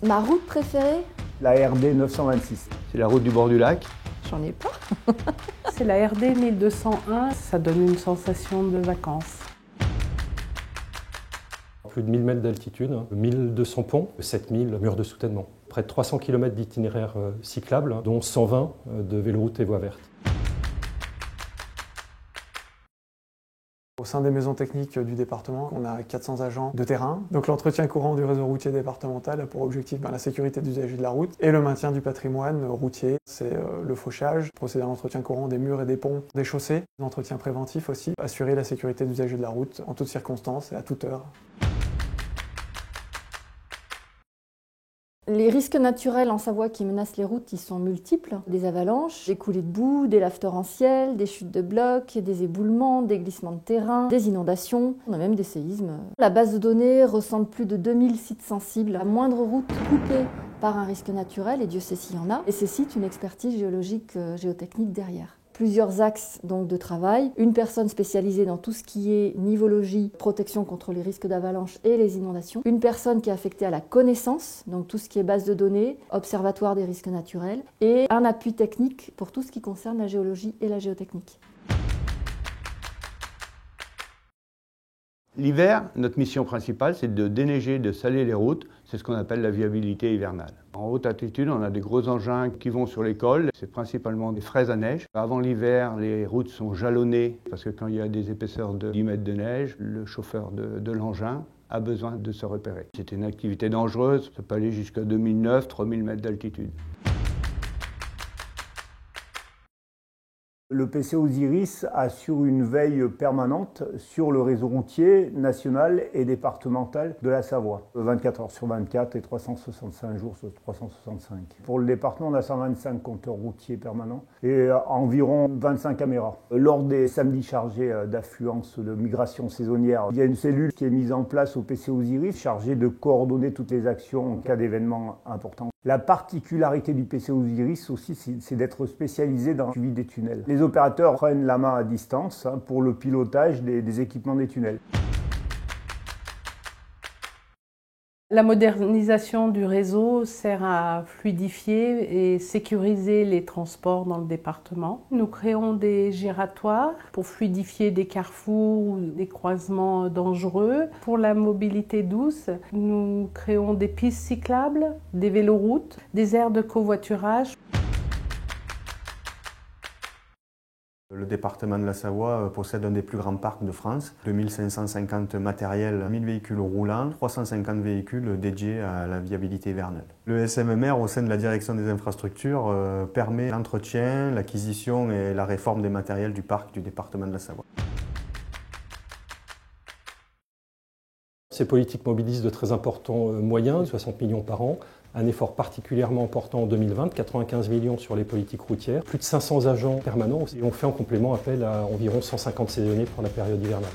Ma route préférée? La RD 926. C'est la route du bord du lac. J'en ai pas. C'est la RD 1201, ça donne une sensation de vacances. Plus de 1000 mètres d'altitude, 1200 ponts, 7000 murs de soutènement. Près de 300 km d'itinéraires cyclables, dont 120 de véloroutes et voies vertes. Au sein des maisons techniques du département, on a 400 agents de terrain. Donc l'entretien courant du réseau routier départemental a pour objectif la sécurité des usagers de la route et le maintien du patrimoine routier. C'est le fauchage, procéder à l'entretien courant des murs et des ponts, des chaussées, l'entretien préventif aussi, assurer la sécurité des usagers de la route en toutes circonstances et à toute heure. Les risques naturels en Savoie qui menacent les routes, ils sont multiples. Des avalanches, des coulées de boue, des laves torrentielles, des chutes de blocs, des éboulements, des glissements de terrain, des inondations, on a même des séismes. La base de données recense plus de 2000 sites sensibles. La moindre route coupée par un risque naturel, et Dieu sait s'il y en a, nécessite une expertise géologique, géotechnique derrière. Plusieurs axes donc de travail, une personne spécialisée dans tout ce qui est nivologie, protection contre les risques d'avalanche et les inondations, une personne qui est affectée à la connaissance, donc tout ce qui est base de données, observatoire des risques naturels, et un appui technique pour tout ce qui concerne la géologie et la géotechnique. L'hiver, notre mission principale, c'est de déneiger, de saler les routes. C'est ce qu'on appelle la viabilité hivernale. En haute altitude, on a des gros engins qui vont sur les cols. C'est principalement des fraises à neige. Avant l'hiver, les routes sont jalonnées parce que quand il y a des épaisseurs de 10 mètres de neige, le chauffeur de l'engin a besoin de se repérer. C'est une activité dangereuse. Ça peut aller jusqu'à 2009, 3000 mètres d'altitude. Le PC Osiris assure une veille permanente sur le réseau routier national et départemental de la Savoie, 24 heures sur 24 et 365 jours sur 365. Pour le département, on a 125 compteurs routiers permanents et environ 25 caméras. Lors des samedis chargés d'affluence de migration saisonnière, il y a une cellule qui est mise en place au PC Osiris chargée de coordonner toutes les actions en cas d'événements importants. La particularité du PC Osiris aussi, c'est d'être spécialisé dans le suivi des tunnels. Les opérateurs prennent la main à distance pour le pilotage des équipements des tunnels. La modernisation du réseau sert à fluidifier et sécuriser les transports dans le département. Nous créons des giratoires pour fluidifier des carrefours ou des croisements dangereux. Pour la mobilité douce, nous créons des pistes cyclables, des véloroutes, des aires de covoiturage. Le département de la Savoie possède un des plus grands parcs de France, 2550 matériels, 1000 véhicules roulants, 350 véhicules dédiés à la viabilité hivernale. Le SMMR au sein de la direction des infrastructures permet l'entretien, l'acquisition et la réforme des matériels du parc du département de la Savoie. Ces politiques mobilisent de très importants moyens, 60 millions par an, un effort particulièrement important en 2020, 95 millions sur les politiques routières, plus de 500 agents permanents et on fait en complément appel à environ 150 saisonniers pour la période hivernale.